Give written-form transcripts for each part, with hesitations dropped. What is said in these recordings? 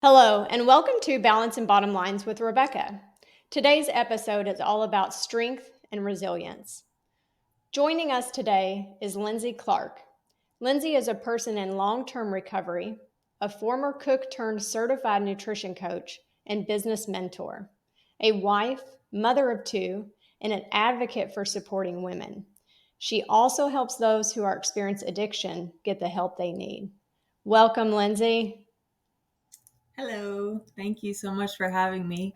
Hello, and welcome to Balance and Bottom Lines with Rebecca. Today's episode is all about strength and resilience. Joining us today is Lindsey Clark. Lindsey is a person in long term recovery, a former cook turned certified nutrition coach, and business mentor, a wife, mother of two, and an advocate for supporting women. She also helps those who are experiencing addiction get the help they need. Welcome, Lindsey. Hello. Thank you so much for having me.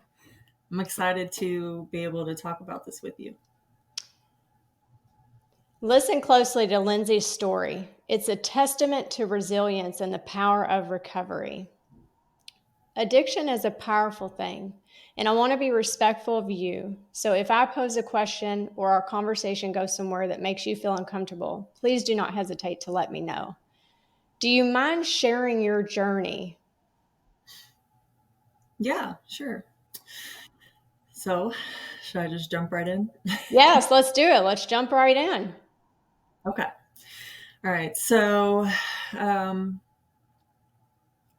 I'm excited to be able to talk about this with you. Listen closely to Lindsey's story. It's a testament to resilience and the power of recovery. Addiction is a powerful thing, and I want to be respectful of you. So if I pose a question or our conversation goes somewhere that makes you feel uncomfortable, please do not hesitate to let me know. Do you mind sharing your journey? Yeah, sure. So, should I just jump right in? Yes, let's do it. Let's jump right in. Okay. All right. So, um,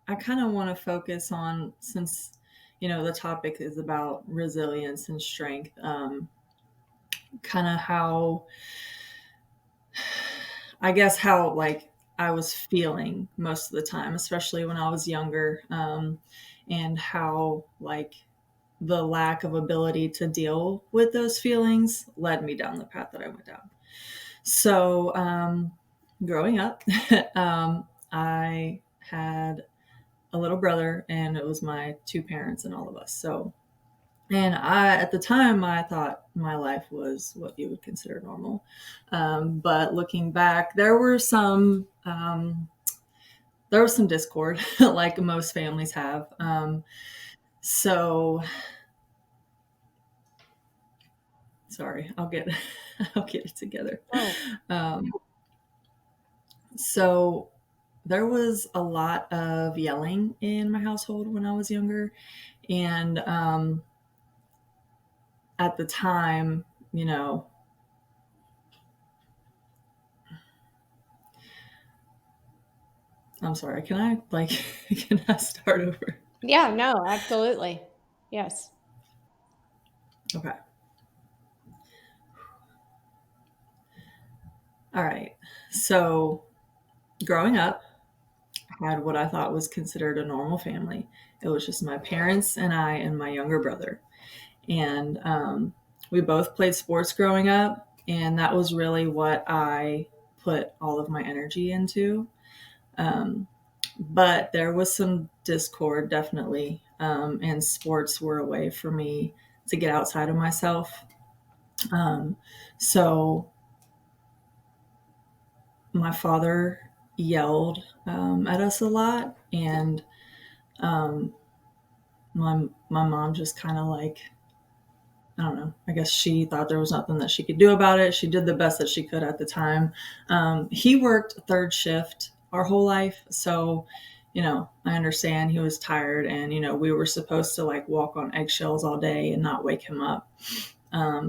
I kind of want to focus on, since, the topic is about resilience and strength, kind of how, I guess, how like I was feeling most of the time, especially when I was younger, and how like the lack of ability to deal with those feelings led me down the path that I went down. So, growing up, I had a little brother, and it was my two parents and all of us. So, and at the time, I thought my life was what you would consider normal. But looking back, there was some discord, like most families have. So sorry, I'll get it together. Oh, Um, so there was a lot of yelling in my household when I was younger, and at the time, you know, I'm sorry. Can I like can I start over? yeah, no, absolutely. Yes. Okay. All right. So growing up, I had what I thought was considered a normal family. It was just my parents and I and my younger brother. And we both played sports growing up, and that was really what I put all of my energy into. Um, but there was some discord, definitely, and sports were a way for me to get outside of myself. Um, so my father yelled at us a lot, and um, my mom just kind of like, I don't know. I guess she thought there was nothing that she could do about it. She did the best that she could at the time. He worked third shift our whole life. So, I understand he was tired, and, we were supposed to like walk on eggshells all day and not wake him up.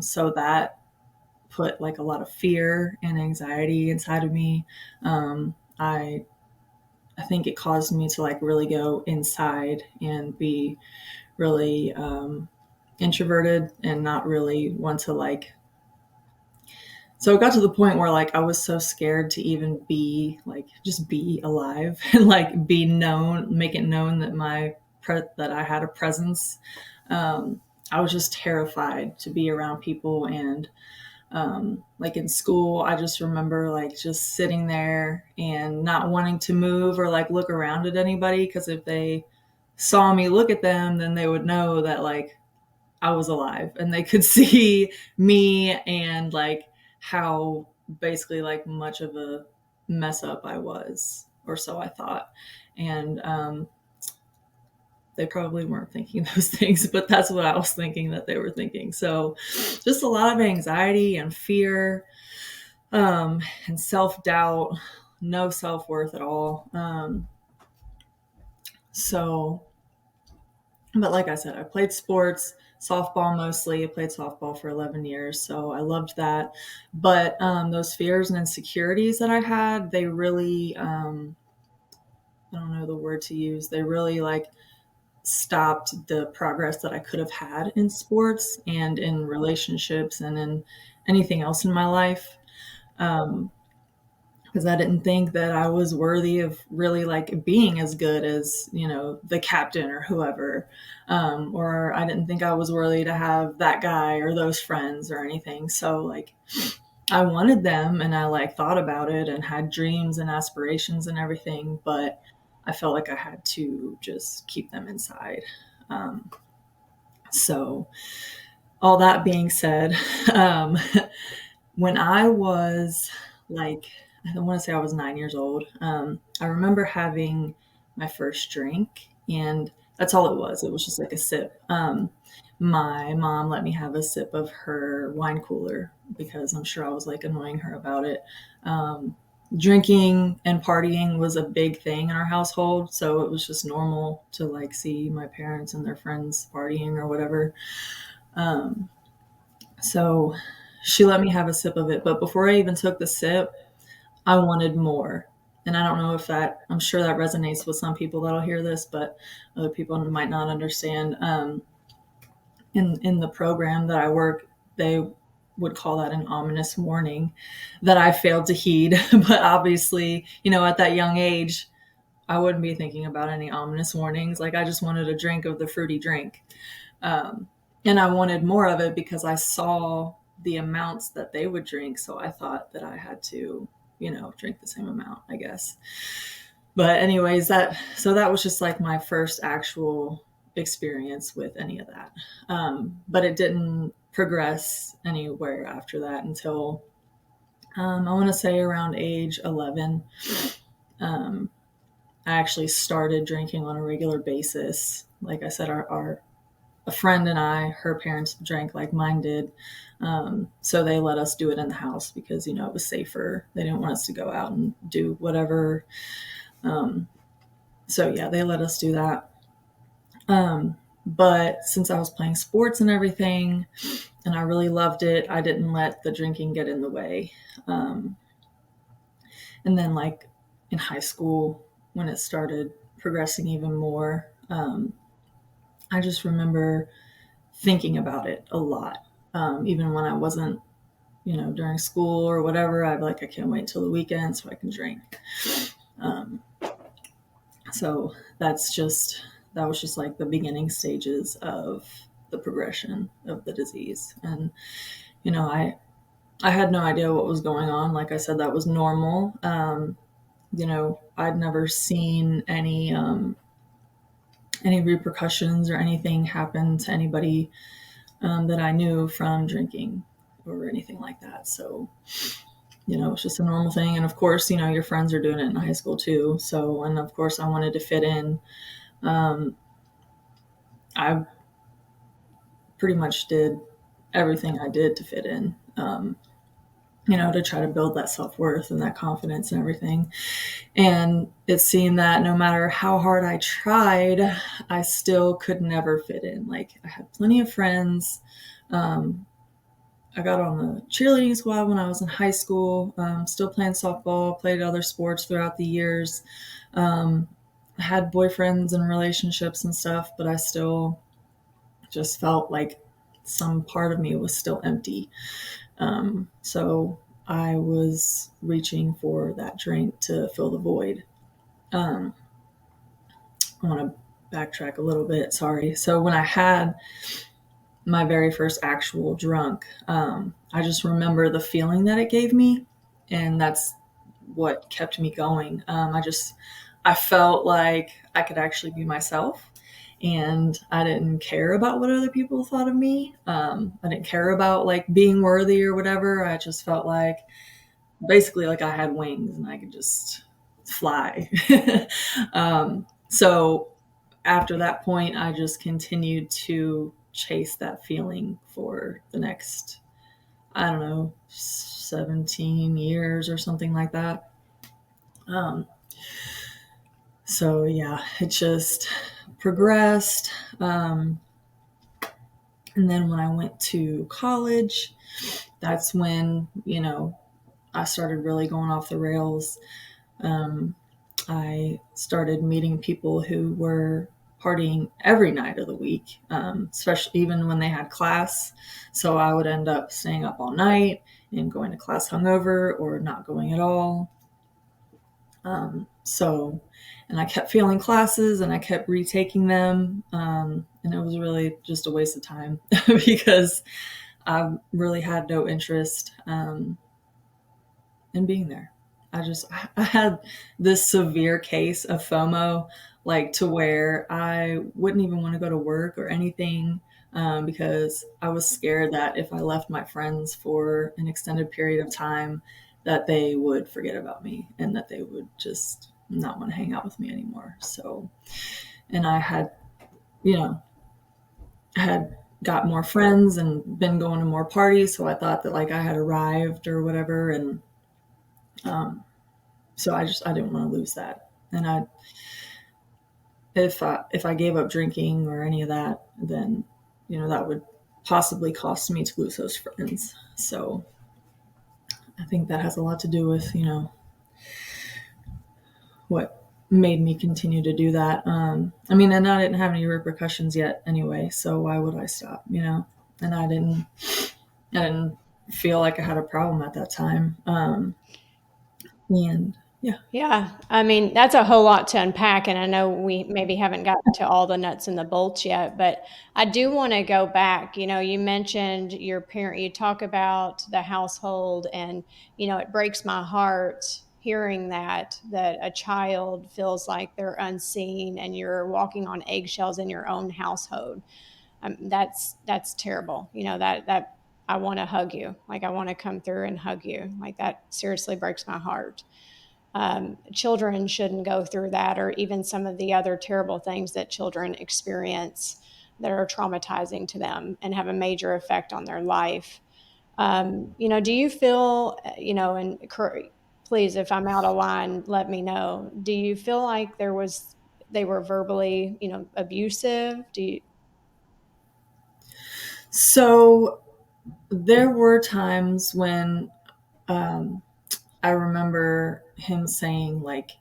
So that put like a lot of fear and anxiety inside of me. I think it caused me to like really go inside and be really introverted and not really want to like. So it got to the point where like I was so scared to even be like just be alive and like be known, make it known that that I had a presence. I was just terrified to be around people, and like in school, I just remember like just sitting there and not wanting to move or like look around at anybody, because if they saw me look at them, then they would know that like I was alive, and they could see me and like how basically like much of a mess up I was, or so I thought. And they probably weren't thinking those things, but that's what I was thinking that they were thinking. So just a lot of anxiety and fear, and self doubt, no self worth at all. So But like I said, I played sports, softball mostly. I played softball for 11 years, so I loved that. But those fears and insecurities that I had, they really, I don't know the word to use, they really like stopped the progress that I could have had in sports and in relationships and in anything else in my life. Um, because I didn't think that I was worthy of really like being as good as, the captain or whoever. Or I didn't think I was worthy to have that guy or those friends or anything. So like I wanted them and I like thought about it and had dreams and aspirations and everything, but I felt like I had to just keep them inside. So all that being said, um, when I was like, I want to say I was 9 years old, I remember having my first drink, and that's all it was. It was just like a sip. My mom let me have a sip of her wine cooler because I'm sure I was like annoying her about it. Um, Drinking and partying was a big thing in our household, so it was just normal to like see my parents and their friends partying or whatever. Um, so she let me have a sip of it, but before I even took the sip, I wanted more. And I don't know if I'm sure that resonates with some people that'll hear this, but other people might not understand. In the program that I work, they would call that an ominous warning that I failed to heed. But obviously, at that young age, I wouldn't be thinking about any ominous warnings. Like I just wanted a drink of the fruity drink. Um, and I wanted more of it because I saw the amounts that they would drink. So I thought that I had to, drink the same amount, I guess. But anyways, that was just like my first actual experience with any of that. But it didn't progress anywhere after that until I want to say around age 11. Um, I actually started drinking on a regular basis. Like I said, our a friend and I, her parents drank like mine did. So they let us do it in the house because, it was safer. They didn't want us to go out and do whatever. Um, so yeah, they let us do that. But since I was playing sports and everything, and I really loved it, I didn't let the drinking get in the way. Um, and then, like in high school, when it started progressing even more, I just remember thinking about it a lot. Even when I wasn't, during school or whatever, I'd be like, I can't wait until the weekend so I can drink. Um, so that was just like the beginning stages of the progression of the disease. And, I had no idea what was going on. Like I said, that was normal. I'd never seen any repercussions or anything happen to anybody that I knew from drinking or anything like that. So, it's just a normal thing. And of course, your friends are doing it in high school too. So, and of course, I wanted to fit in. I pretty much did everything I did to fit in, to try to build that self worth and that confidence and everything. And it seemed that no matter how hard I tried, I still could never fit in. Like, I had plenty of friends. Um, I got on the cheerleading squad when I was in high school, still playing softball, played other sports throughout the years. Um, I had boyfriends and relationships and stuff, but I still just felt like some part of me was still empty. So I was reaching for that drink to fill the void. Um, I want to backtrack a little bit. Sorry. So when I had my very first actual drunk, I just remember the feeling that it gave me, and that's what kept me going. I felt like I could actually be myself, and I didn't care about what other people thought of me. I didn't care about like being worthy or whatever. I just felt like basically like I had wings and I could just fly. So after that point, I just continued to chase that feeling for the next, I don't know, 17 years or something like that. Um, so yeah, it just progressed. And then when I went to college, that's when, I started really going off the rails. Um, I started meeting people who were partying every night of the week, especially even when they had class. So I would end up staying up all night and going to class hungover or not going at all. So, and I kept failing classes and I kept retaking them. And it was really just a waste of time because I really had no interest in being there. I had this severe case of FOMO, like to where I wouldn't even want to go to work or anything, because I was scared that if I left my friends for an extended period of time, that they would forget about me and that they would just not want to hang out with me anymore. So, and I had, you know, had got more friends and been going to more parties, so I thought that like I had arrived or whatever, and um, so I didn't want to lose that. And if I gave up drinking or any of that, then that would possibly cost me to lose those friends. So I think that has a lot to do with what made me continue to do that. I mean, and I didn't have any repercussions yet anyway, so why would I stop? And I didn't feel like I had a problem at that time. And yeah. Yeah, I mean, that's a whole lot to unpack, and I know we maybe haven't gotten to all the nuts and the bolts yet, but I do want to go back. You mentioned your parent, you talk about the household, and, it breaks my heart hearing that a child feels like they're unseen and you're walking on eggshells in your own household. That's terrible. That I want to hug you. Like, I want to come through and hug you. Like, that seriously breaks my heart. Children shouldn't go through that, or even some of the other terrible things that children experience that are traumatizing to them and have a major effect on their life. Do you feel, and please, if I'm out of line, let me know. Do you feel like they were verbally, abusive? Do you? So there were times when um, I remember him saying like,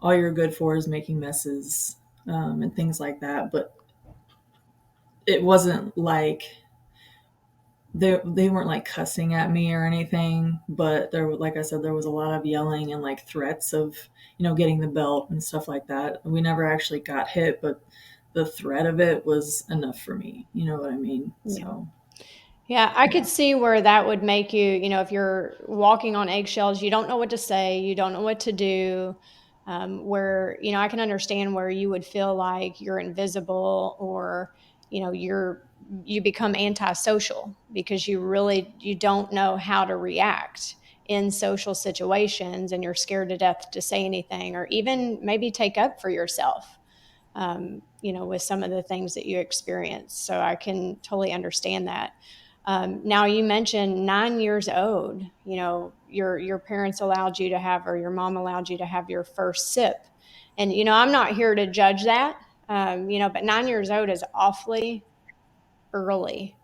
"All you're good for is making messes," and things like that. But it wasn't like they weren't like cussing at me or anything. But like I said, there was a lot of yelling and like threats of getting the belt and stuff like that. We never actually got hit, but the threat of it was enough for me. You know what I mean? Yeah. So Yeah, I yeah. could see where that would make you, if you're walking on eggshells, you don't know what to say, you don't know what to do. Where, I can understand where you would feel like you're invisible, or, you become antisocial because you don't know how to react in social situations, and you're scared to death to say anything or even maybe take up for yourself. With some of the things that you experience. So I can totally understand that. Now, you mentioned 9 years old. Your parents allowed you to have, or your mom allowed you to have your first sip, and I'm not here to judge that. But 9 years old is awfully early.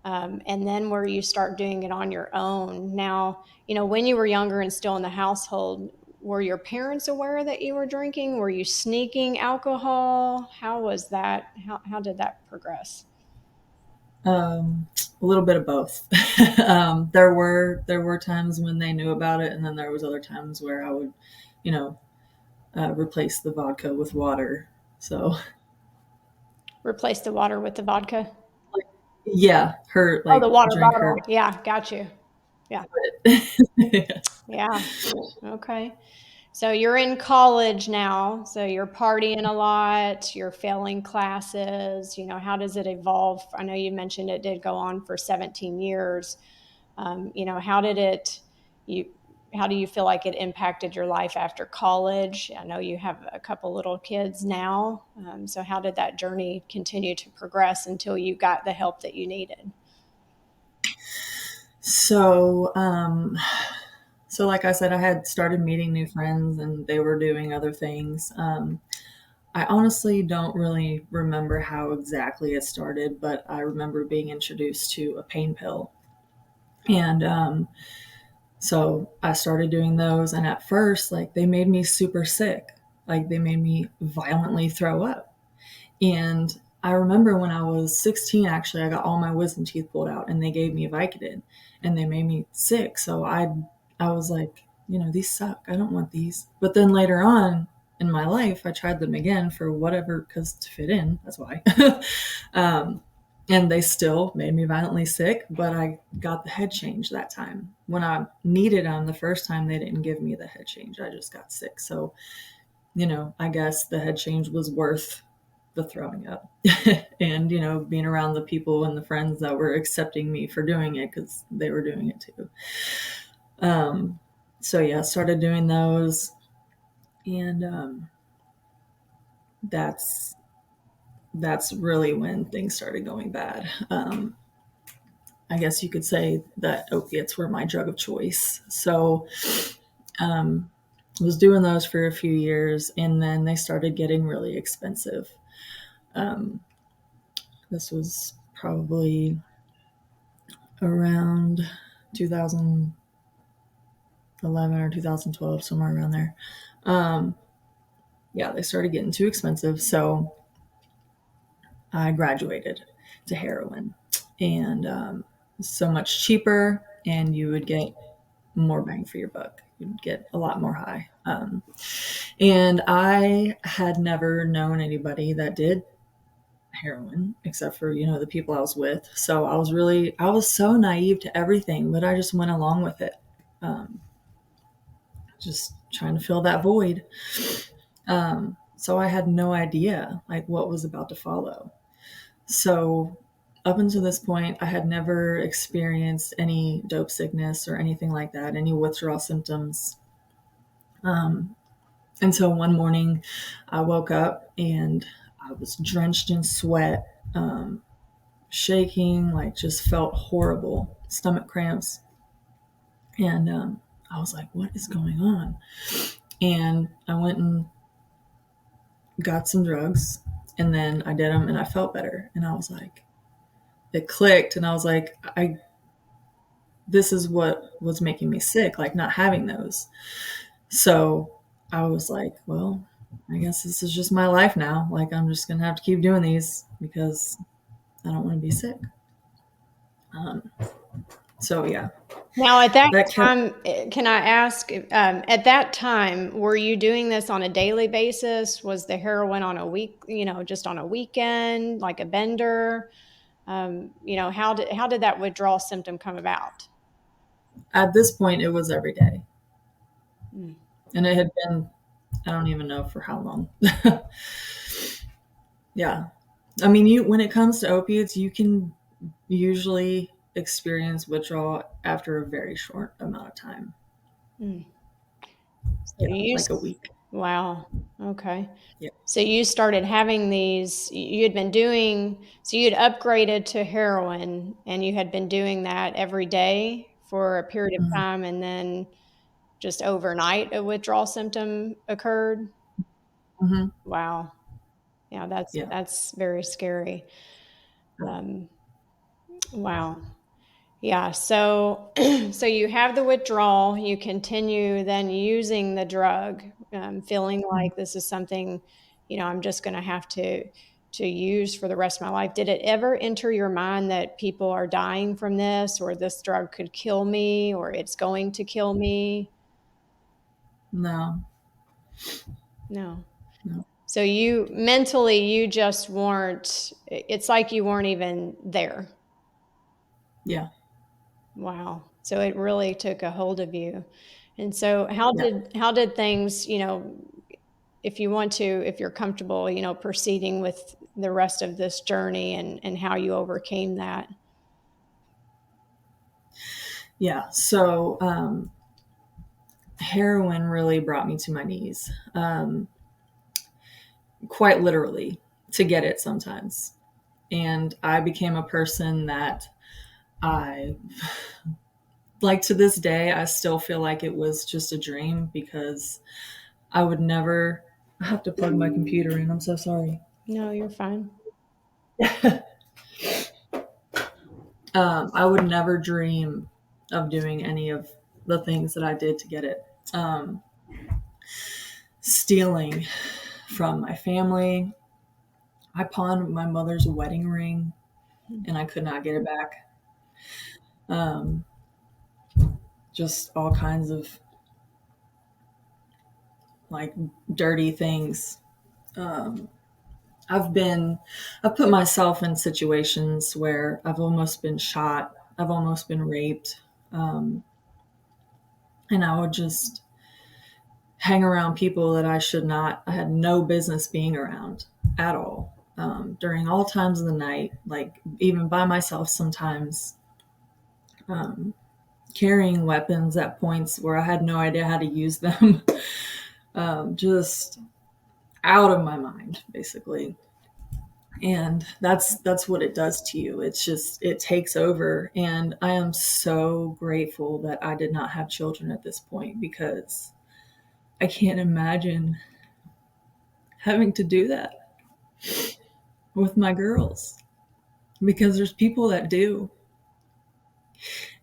And then where you start doing it on your own. Now, when you were younger and still in the household, were your parents aware that you were drinking? Were you sneaking alcohol? How was that? How did that progress? A little bit of both. There were times when they knew about it, and then there was other times where I would, you know, replace the vodka with water. So Replace the water with the vodka? yeah, her Oh, the like water drink bottle. her. Yeah, got you. Yeah. Yeah. Yeah. Okay. So you're in college now, so you're partying a lot, you're failing classes. How does it evolve? I know you mentioned it did go on for 17 years. How did you, how do you feel like it impacted your life after college? I know you have a couple little kids now. So how did that journey continue to progress until you got the help that you needed? So, so like I said, I had started meeting new friends, and they were doing other things. I honestly don't really remember how exactly it started, but I remember being introduced to a pain pill. And so I started doing those. And at first, like, they made me super sick. Like, they made me violently throw up. And I remember when I was 16, actually, I got all my wisdom teeth pulled out and they gave me Vicodin and they made me sick. So I was like, these suck. I don't want these. But then later on in my life, I tried them again for whatever, because to fit in, that's why. um, and they still made me violently sick, but I got the head change that time. When I needed them the first time, they didn't give me the head change. I just got sick. So, I guess the head change was worth the throwing up and, being around the people and the friends that were accepting me for doing it because they were doing it too. So yeah, started doing those, and that's that's really when things started going bad. I guess you could say that opiates were my drug of choice. So um, was doing those for a few years, and then they started getting really expensive. Um, this was probably around 2011 or 2012, somewhere around there. Um, yeah, they started getting too expensive. So I graduated to heroin, and so much cheaper, and you would get more bang for your buck. You'd get a lot more high. And I had never known anybody that did heroin except for, the people I was with. So I was so naive to everything, but I just went along with it. Um, just trying to fill that void. So I had no idea like what was about to follow. So up until this point, I had never experienced any dope sickness or anything like that, any withdrawal symptoms. Um, until one morning, I woke up and I was drenched in sweat, shaking, like just felt horrible, stomach cramps. And I was like, what is going on? And I went and got some drugs, and then I did them and I felt better. And I was like, it clicked. And I was like, this is what was making me sick, like not having those. So I was like, well, I guess this is just my life now. Like, I'm just going to have to keep doing these because I don't want to be sick. Um, so, yeah, Now, at that that kept, time, can I ask, at that time, were you doing this on a daily basis? Was the heroin on a week, just on a weekend, like a bender? How did that withdrawal symptom come about? at this point, it was every day. Mm, And it had been, I don't even know for how long. Yeah. I mean, when it comes to opiates, you can usually experience withdrawal after a very short amount of time. mm. So Yeah, like a week. wow. Okay. Yeah. So you started having these, you had been doing, so you had upgraded to heroin and you had been doing that every day for a period of Mhm. time, and then just overnight a withdrawal symptom occurred. Mhm. Wow. Yeah, that's Yeah. that's very scary. Yeah. Um, wow. Yeah, so so you have the withdrawal, you continue then using the drug, feeling Mhm. like this is something, I'm just going to have to use for the rest of my life. Did it ever enter your mind that people are dying from this, or this drug could kill me, or it's going to kill me? No. No. No. So you mentally, you just weren't, it's like you weren't even there. Yeah. Wow. So it really took a hold of you. And so Yeah. how did things, if you want to, if you're comfortable, proceeding with the rest of this journey and how you overcame that? Yeah. So heroin really brought me to my knees, quite literally, to get it sometimes. And I became a person that I, like, to this day, I still feel like it was just a dream because I would never. I have to plug my computer in. I'm so sorry. No, you're fine. I would never dream of doing any of the things that I did to get it. Um, Stealing from my family, I pawned my mother's wedding ring and I could not get it back. Um, just all kinds of like dirty things. Um, I've been, I've put myself in situations where I've almost been shot, I've almost been raped, um, and I would just hang around people that I should not, I had no business being around at all. During all times of the night, like even by myself sometimes, um, carrying weapons at points where I had no idea how to use them, just out of my mind, basically. And that's what it does to you. It's just it takes over, and I am so grateful that I did not have children at this point because I can't imagine having to do that with my girls, because there's people that do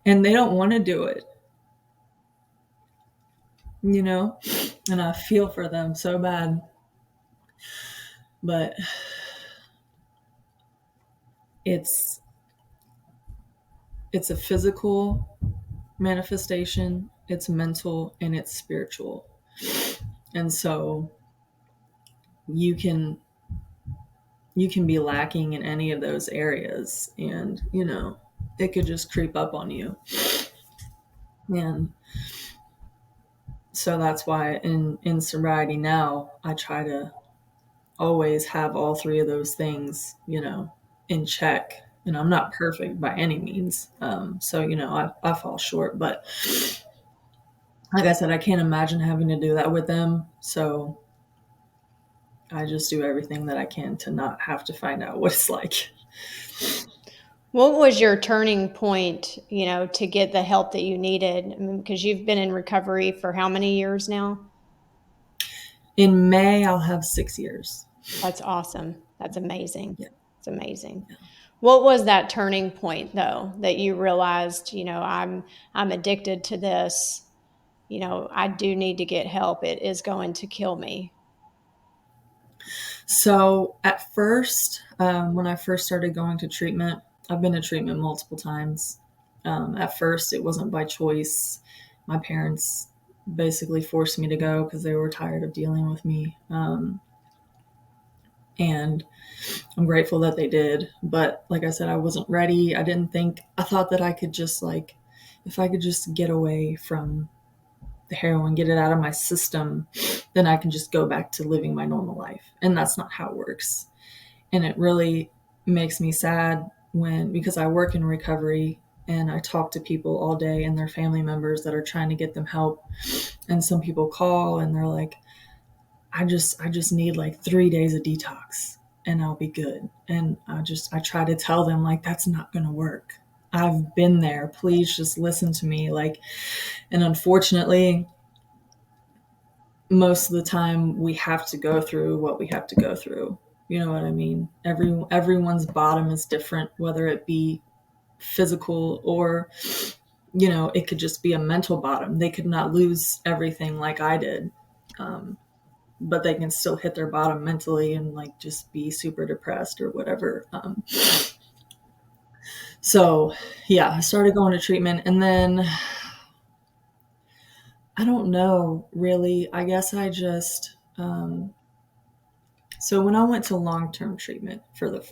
and they don't want to do it, you know, and I feel for them so bad. But it's it's a physical manifestation, it's mental, and it's spiritual. And so you can you can be lacking in any of those areas, and it could just creep up on you. And so that's why in sobriety now I try to always have all three of those things, in check. I'm not perfect by any means, so I fall short, but like I said, I can't imagine having to do that with them. So I just do everything that I can to not have to find out what it's like. What was your turning point, to get the help that you needed? I mean, because you've been in recovery for how many years now? In May, I'll have 6 years. That's awesome. That's amazing. Yeah. It's amazing. What was that turning point though that you realized, I'm addicted to this, I do need to get help. It is going to kill me. So at first, when I first started going to treatment, I've been to treatment multiple times. At first, it wasn't by choice. My parents basically forced me to go because they were tired of dealing with me. And I'm grateful that they did. But like I said, I wasn't ready. I thought that I could just if I could just get away from the heroin, get it out of my system, then I can just go back to living my normal life. And that's not how it works. And it really makes me sad because I work in recovery and I talk to people all day and their family members that are trying to get them help. And some people call and they're like, I just need like 3 days of detox and I'll be good. And I try to tell them like that's not gonna work. I've been there. Please just listen to me. And unfortunately, most of the time we have to go through what we have to go through. You know what I mean? Everyone's bottom is different, whether it be physical or it could just be a mental bottom. They could not lose everything like I did, but they can still hit their bottom mentally and like just be super depressed or whatever. So yeah, I started going to treatment, and then I don't know really. I guess I just so when I went to long term treatment for the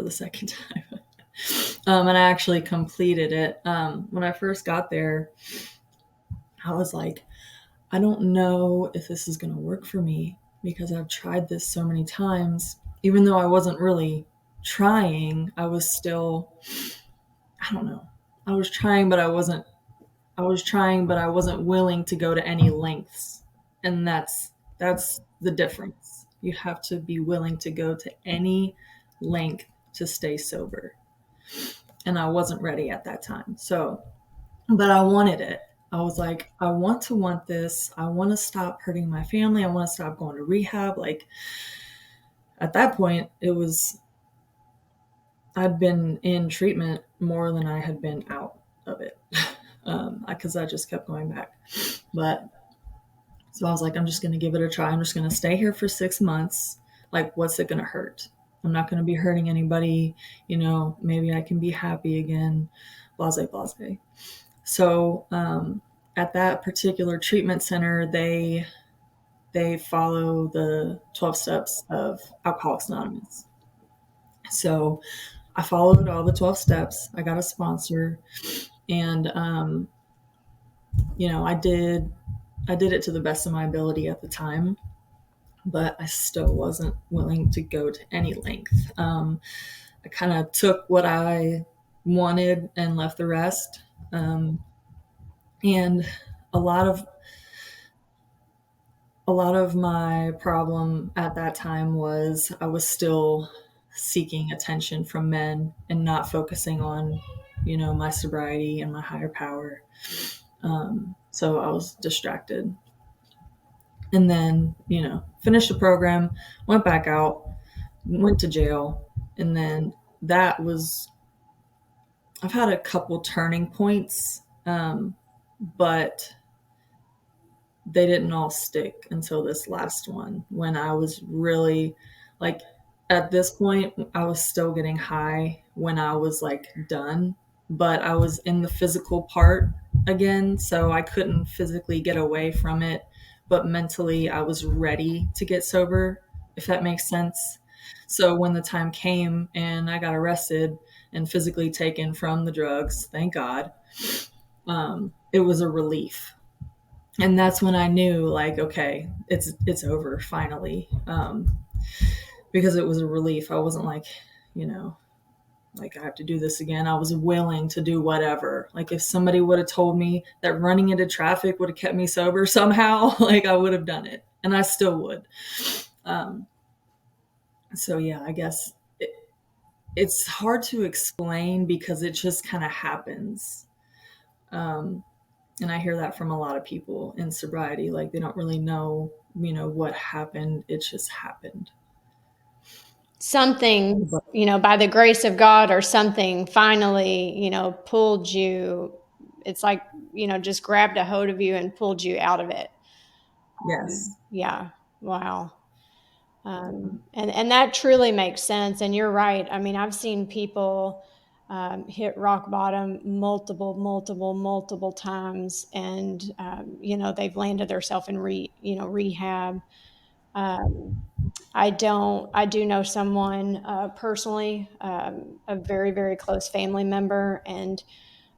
second time, and I actually completed it. When I first got there, I was like, I don't know if this is going to work for me because I've tried this so many times. Even though I wasn't really trying, I was still, I don't know. I was trying, but I wasn't willing to go to any lengths. And that's the difference. You have to be willing to go to any length to stay sober. And I wasn't ready at that time. So, but I wanted it. I was like, I want this. I want to stop hurting my family. I want to stop going to rehab. Like at that point, I'd been in treatment more than I had been out of it. Because I just kept going back. But so I was like, I'm just going to give it a try. I'm just going to stay here for 6 months. Like, what's it going to hurt? I'm not going to be hurting anybody. Maybe I can be happy again, blase, blase. So at that particular treatment center, they follow the 12 steps of Alcoholics Anonymous. So I followed all the 12 steps. I got a sponsor, and I did it to the best of my ability at the time, but I still wasn't willing to go to any length. I kind of took what I wanted and left the rest. And a lot of a lot of my problem at that time was I was still seeking attention from men and not focusing on, my sobriety and my higher power. So I was distracted. And then, finished the program, went back out, went to jail. And then that was, I've had a couple turning points, but they didn't all stick until this last one when I was really like, at this point I was still getting high when I was like done, but I was in the physical part again, so I couldn't physically get away from it, but mentally I was ready to get sober, if that makes sense. So when the time came and I got arrested and physically taken from the drugs, thank God, it was a relief. And that's when I knew, like, okay, it's over finally, because it was a relief. I wasn't like, you know like, I have to do this again. I was willing to do whatever. Like, if somebody would have told me that running into traffic would have kept me sober somehow, like, I would have done it, and I still would. um, so yeah, I guess it's hard to explain because it just kind of happens. um, and I hear that from a lot of people in sobriety, like they don't really know, what happened. It just happened. Something, But by the grace of God or something finally, pulled you. It's like, just grabbed a hold of you and pulled you out of it. yes. Yeah. Wow. And that truly makes sense. And you're right. I mean, I've seen people hit rock bottom multiple times, and they've landed themselves in rehab. Um, I do know someone personally, a very, very close family member, and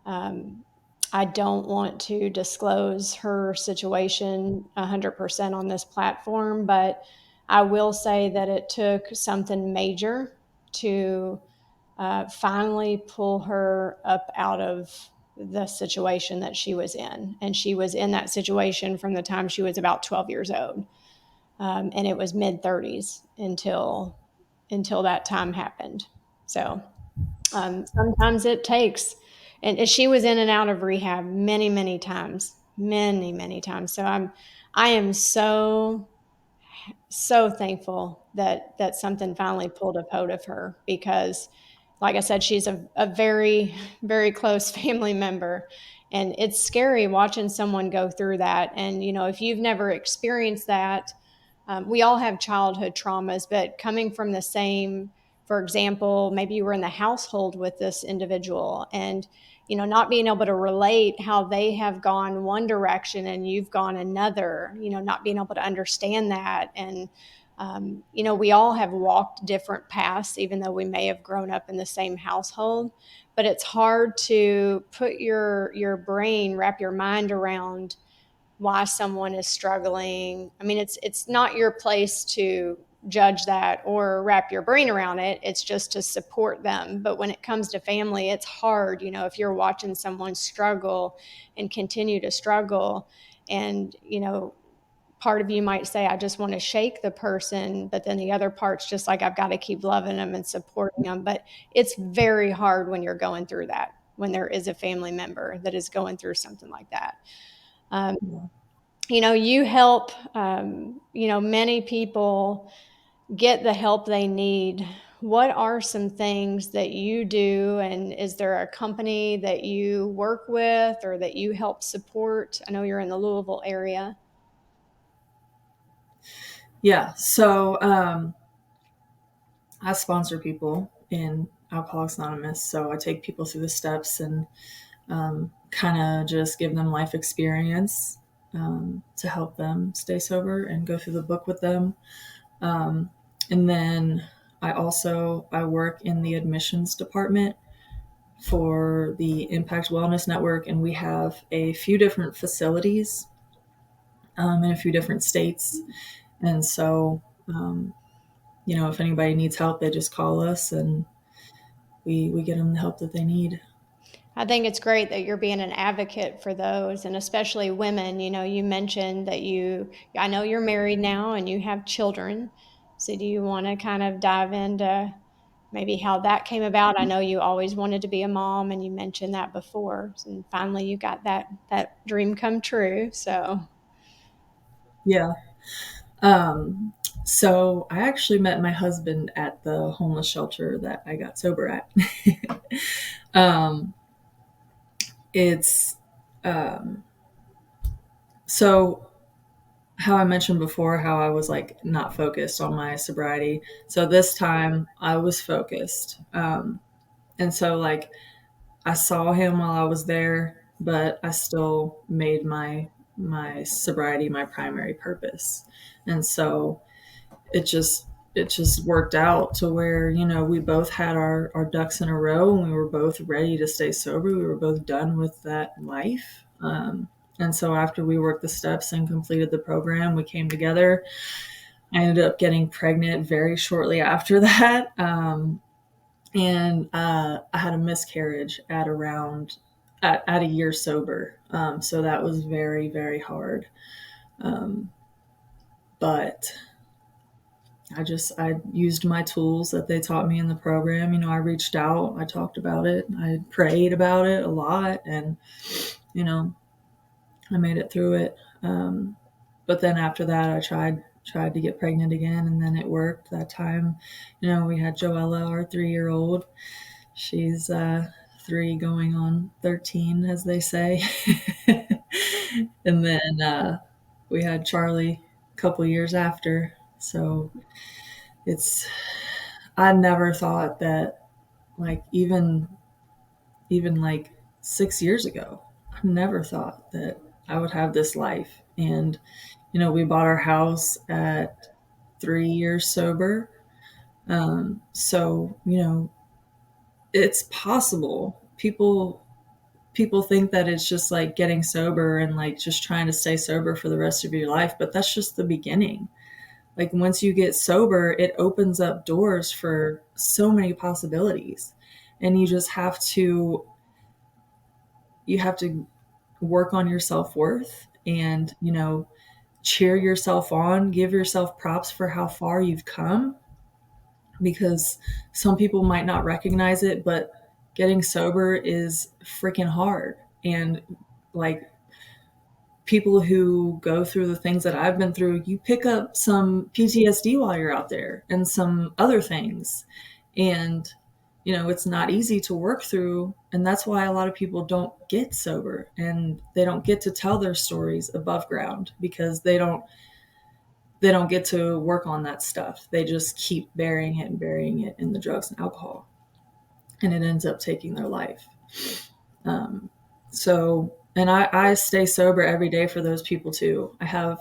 um, I don't want to disclose her situation 100% on this platform, but I will say that it took something major to finally pull her up out of the situation that she was in. And she was in that situation from the time she was about 12 years old. And it was mid 30s until that time happened. So sometimes it takes, and she was in and out of rehab many times, many times. So I am so thankful that something finally pulled a hold of her, because like I said, she's a very, very close family member. And it's scary watching someone go through that. And, if you've never experienced that, we all have childhood traumas, but coming from the same, for example, maybe you were in the household with this individual, and not being able to relate how they have gone one direction and you've gone another, not being able to understand that. And we all have walked different paths, even though we may have grown up in the same household. But it's hard to put your brain, wrap your mind around why someone is struggling. I mean, it's not your place to judge that or wrap your brain around it. It's just to support them. But when it comes to family, it's hard, if you're watching someone struggle and continue to struggle, and part of you might say, I just want to shake the person, but then the other part's just like, I've got to keep loving them and supporting them. But it's very hard when you're going through that, when there is a family member that is going through something like that. um, you help, many people get the help they need. What are some things that you do? And is there a company that you work with or that you help support? I know you're in the Louisville area. Yeah. So I sponsor people in Alcoholics Anonymous, so I take people through the steps and kind of just give them life experience to help them stay sober and go through the book with them. Um, and then I work in the admissions department for the Impact Wellness Network, and we have a few different facilities in a few different states. And so, if anybody needs help, they just call us, and we get them the help that they need. I think it's great that you're being an advocate for those, and especially women. You mentioned that I know you're married now and you have children. So do you want to kind of dive into maybe how that came about? I know you always wanted to be a mom and you mentioned that before. And finally you got that dream come true. So Yeah. Um, so I actually met my husband at the homeless shelter that I got sober at. um, it's um, so how I mentioned before how I was like not focused on my sobriety. So this time I was focused. And so like I saw him while I was there, but I still made my sobriety my primary purpose. And so it just it just worked out to where we both had our ducks in a row, and we were both ready to stay sober. We were both done with that life. And so after we worked the steps and completed the program, we came together. I ended up getting pregnant very shortly after that. And I had a miscarriage at a year sober. So that was very, very hard. Um, but I used my tools that they taught me in the program. I reached out, I talked about it, I prayed about it a lot, and you know, I made it through it. But then after that, I tried to get pregnant again, and then it worked that time. We had Joella, our 3-year-old. She's 3 going on 13, as they say. And then we had Charlie a couple years after. So it's I never thought that, like, even like 6 years ago, I never thought that I would have this life. And we bought our house at 3 years sober. So it's possible. People think that it's just like getting sober and like just trying to stay sober for the rest of your life, but that's just the beginning. Like once you get sober, it opens up doors for so many possibilities. And you have to work on your self-worth and, cheer yourself on, give yourself props for how far you've come, because some people might not recognize it, but getting sober is freaking hard. And like people who go through the things that I've been through, you pick up some PTSD while you're out there and some other things. And, it's not easy to work through. And that's why a lot of people don't get sober and they don't get to tell their stories above ground, because they don't get to work on that stuff. They just keep burying it and burying it in the drugs and alcohol. And it ends up taking their life. Um, and I stay sober every day for those people too. I have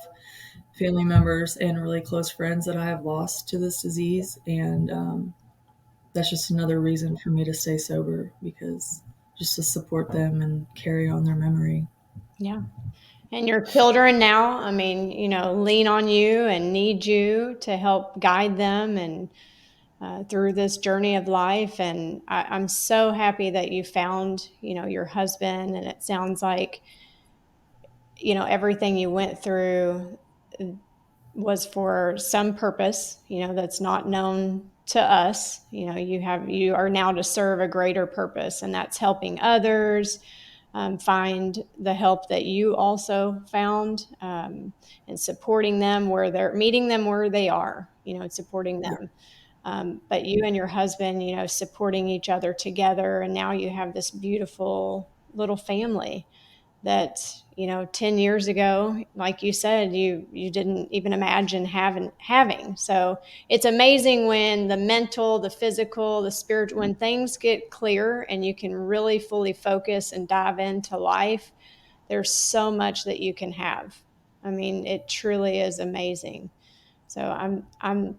family members and really close friends that I have lost to this disease. And that's just another reason for me to stay sober, because just to support them and carry on their memory. yeah. And your children now, I mean, lean on you and need you to help guide them and through this journey of life. And I'm so happy that you found, your husband. And it sounds like, everything you went through was for some purpose, that's not known to us. You are now to serve a greater purpose, and that's helping others find the help that you also found, and supporting them where they're meeting them where they are, and supporting Yeah. them. But you and your husband, supporting each other together, and now you have this beautiful little family. that 10 years ago, like you said, you didn't even imagine having. So it's amazing when the mental, the physical, the spiritual, when things get clear and you can really fully focus and dive into life, there's so much that you can have. I mean, it truly is amazing. So I'm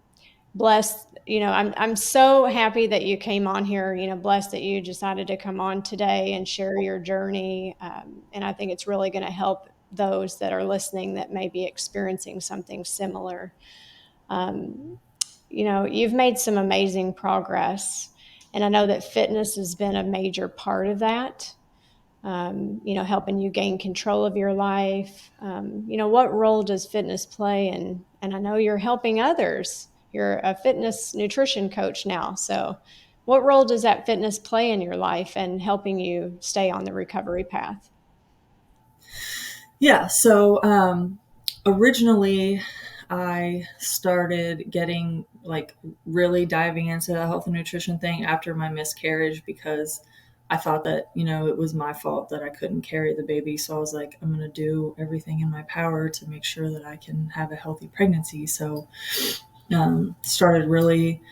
blessed. I'm so happy that you came on here. Blessed that you decided to come on today and share your journey. And I think it's really going to help those that are listening that may be experiencing something similar. Um, you've made some amazing progress, and I know that fitness has been a major part of that. Helping you gain control of your life. What role does fitness play? And I know you're helping others. You're a fitness nutrition coach now. So, what role does that fitness play in your life and helping you stay on the recovery path? Yeah. So originally, I started getting like really diving into the health and nutrition thing after my miscarriage because I thought that, it was my fault that I couldn't carry the baby. So I was like, I'm going to do everything in my power to make sure that I can have a healthy pregnancy. So started really,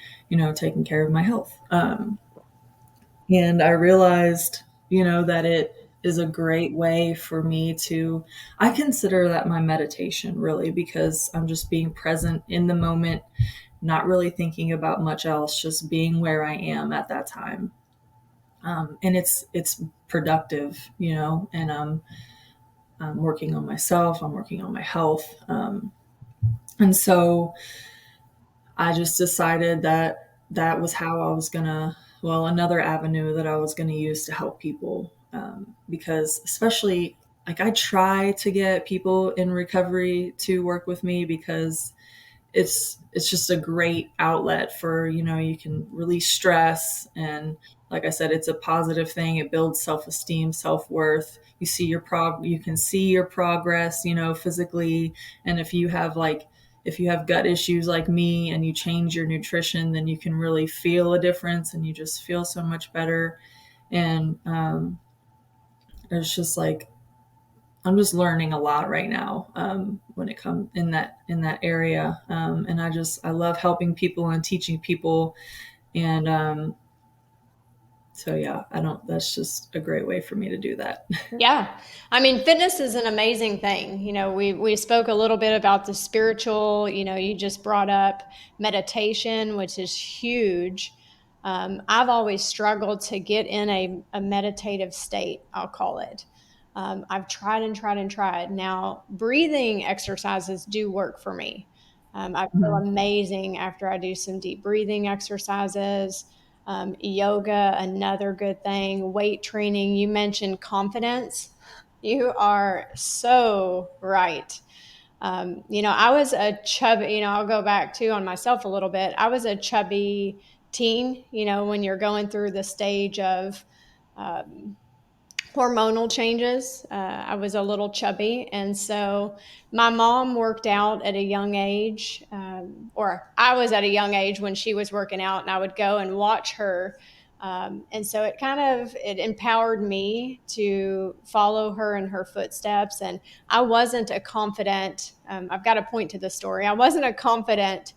taking care of my health. And I realized, that it is a great way for me to, I consider that my meditation really, because I'm just being present in the moment, not really thinking about much else, just being where I am at that time. And it's productive, and I'm working on myself, I'm working on my health. And so I just decided that that was how I was gonna, well, another avenue that I was gonna use to help people. Because especially like I try to get people in recovery to work with me because it's just a great outlet for, you can release stress, and like I said, it's a positive thing. It builds self-esteem, self-worth. You can see your progress, physically. And if you have gut issues like me and you change your nutrition, then you can really feel a difference and you just feel so much better. And it's just like I'm just learning a lot right now, when it comes in that area, and I love helping people and teaching people, and so yeah, I don't. That's just a great way for me to do that. Yeah. I mean, fitness is an amazing thing. We spoke a little bit about the spiritual, you just brought up meditation, which is huge. I've always struggled to get in a meditative state, I'll call it. I've tried and tried and tried. Now, breathing exercises do work for me. I feel Mhm. amazing after I do some deep breathing exercises. Yoga, another good thing. Weight training. You mentioned confidence. You are so right. I was a chubby, I'll go back too on myself a little bit. I was a chubby teen, when you're going through the stage of um, hormonal changes. I was a little chubby. And so my mom worked out at a young age, or I was at a young age when she was working out, and I would go and watch her. And so it empowered me to follow her in her footsteps. And I wasn't a confident, I've got to point to the story. I wasn't a confident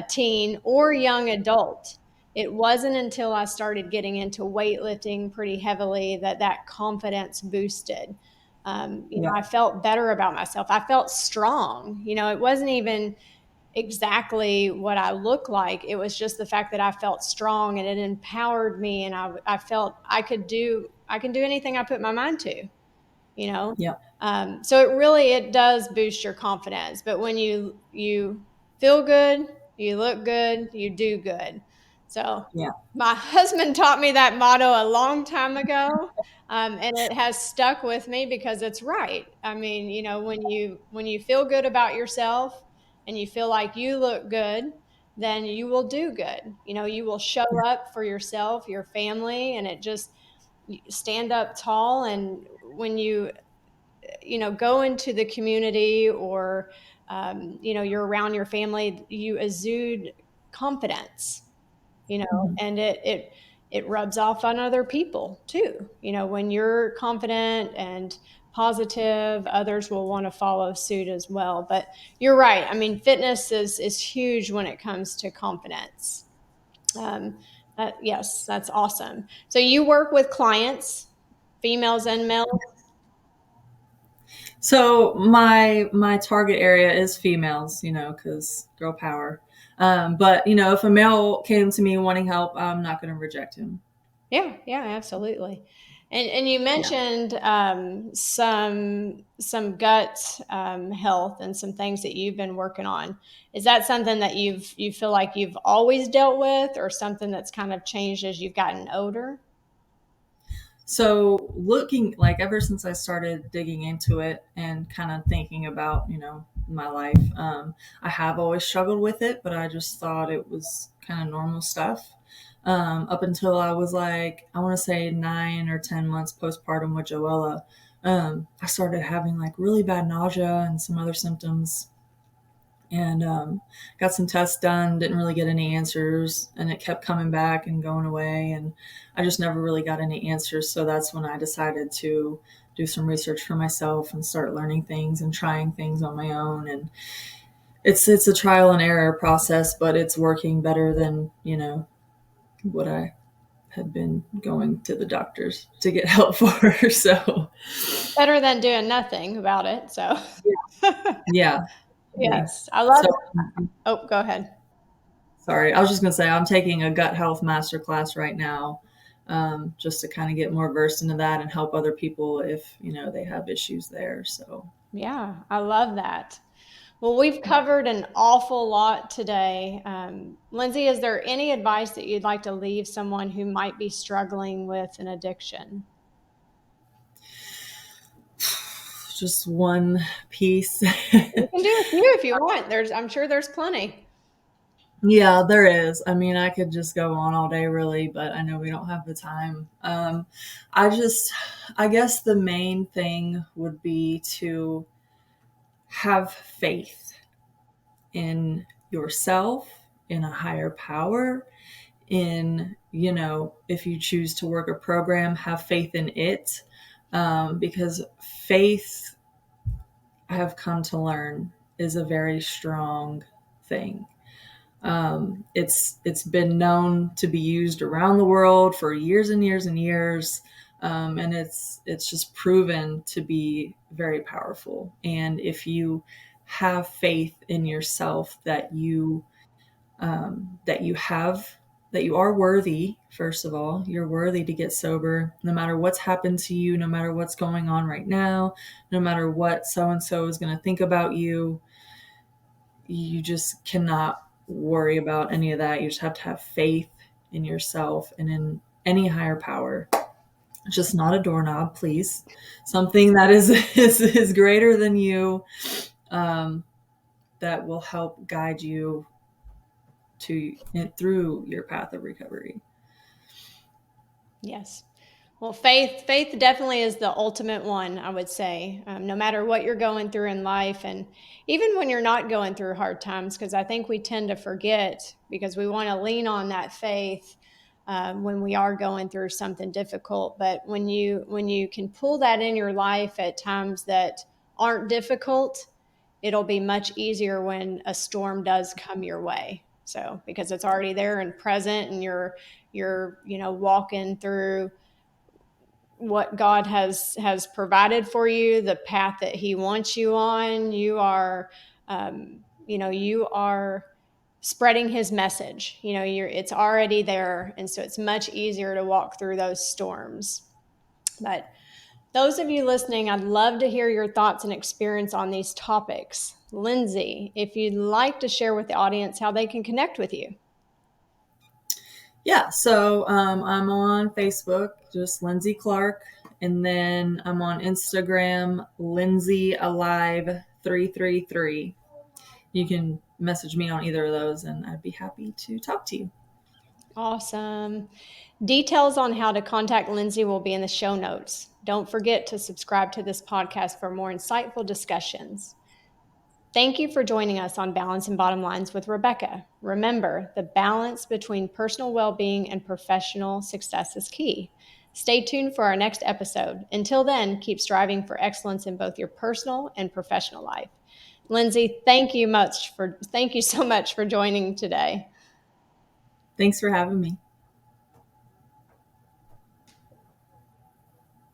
teen or young adult. It wasn't until I started getting into weightlifting pretty heavily that confidence boosted. Yeah, I felt better about myself. I felt strong. It wasn't even exactly what I look like. It was just the fact that I felt strong, and it empowered me, and I felt I can do anything I put my mind to you know yeah, so it does boost your confidence. But when you feel good, you look good, you do good. So yeah, my husband taught me that motto a long time ago, and it has stuck with me because it's right. I mean, when you feel good about yourself and you feel like you look good, then you will do good. You will show yeah, up for yourself, your family, and it just stand up tall. And when you go into the community, or you're around your family, you exude confidence. mhm, And it rubs off on other people too. When you're confident and positive, others will want to follow suit as well. But you're right. I mean, fitness is huge when it comes to confidence. Um, yes, that's awesome. So you work with clients, females and males. So my target area is females, because girl power. But if a male came to me wanting help, I'm not going to reject him. Yeah, yeah, absolutely. And you Yeah. mentioned some gut health and some things that you've been working on. Is that something that you feel like you've always dealt with, or something that's kind of changed as you've gotten older? So looking like ever since I started digging into it and kind of thinking about, my life, I have always struggled with it, but I just thought it was kind of normal stuff. Up until I was like, I want to say 9 or 10 months postpartum with Joella, I started having like really bad nausea and some other symptoms, and got some tests done, didn't really get any answers, and it kept coming back and going away, and I just never really got any answers. So that's when I decided to do some research for myself and start learning things and trying things on my own. And it's a trial and error process, but it's working better than what I had been going to the doctors to get help for. So Better than doing nothing about it. So, yeah, yeah. yes, I love So it. Oh, go ahead. sorry, I was just going to say I'm taking a gut health master class right now, just to kind of get more versed into that and help other people if they have issues there. So Yeah, I love that. Well, we've covered an awful lot today. Lindsey, is there any advice that you'd like to leave someone who might be struggling with an addiction? just one piece. You can do a few if you want. I'm sure there's plenty. Yeah, there is. I mean, I could just go on all day, really, but I know we don't have the time. I just, I guess the main thing would be to have faith in yourself, in a higher power, in, if you choose to work a program, have faith in it. Because faith, I have come to learn, is a very strong thing. It's been known to be used around the world for years and years and years, and it's just proven to be very powerful. And if you have faith in yourself that you have that you are worthy, first of all, you're worthy to get sober, no matter what's happened to you, no matter what's going on right now, no matter what so and so is going to think about you. You just cannot worry about any of that. You just have to have faith in yourself and in any higher power. Just not a doorknob, please. Something that is greater than you, um, that will help guide you to through your path of recovery. Yes. Well, faith definitely is the ultimate one, I would say. No matter what you're going through in life, and even when you're not going through hard times, because I think we tend to forget because we want to lean on that faith when we are going through something difficult. But when you can pull that in your life at times that aren't difficult, it'll be much easier when a storm does come your way. So because it's already there and present, and you're walking through what God has provided for you, the path that He wants you on. You are spreading His message. It's already there, and so it's much easier to walk through those storms. But those of you listening, I'd love to hear your thoughts and experience on these topics. Lindsey, if you'd like to share with the audience how they can connect with you. Yeah, so I'm on Facebook, just Lindsey Clark, and then I'm on Instagram, Lindsey Alive 333. You can message me on either of those, and I'd be happy to talk to you. Awesome. Details on how to contact Lindsey will be in the show notes. Don't forget to subscribe to this podcast for more insightful discussions. Thank you for joining us on Balance and Bottom Lines with Rebecca. Remember, the balance between personal well being and professional success is key. Stay tuned for our next episode. Until then, keep striving for excellence in both your personal and professional life. Lindsey, thank you so much for joining today. Thanks for having me.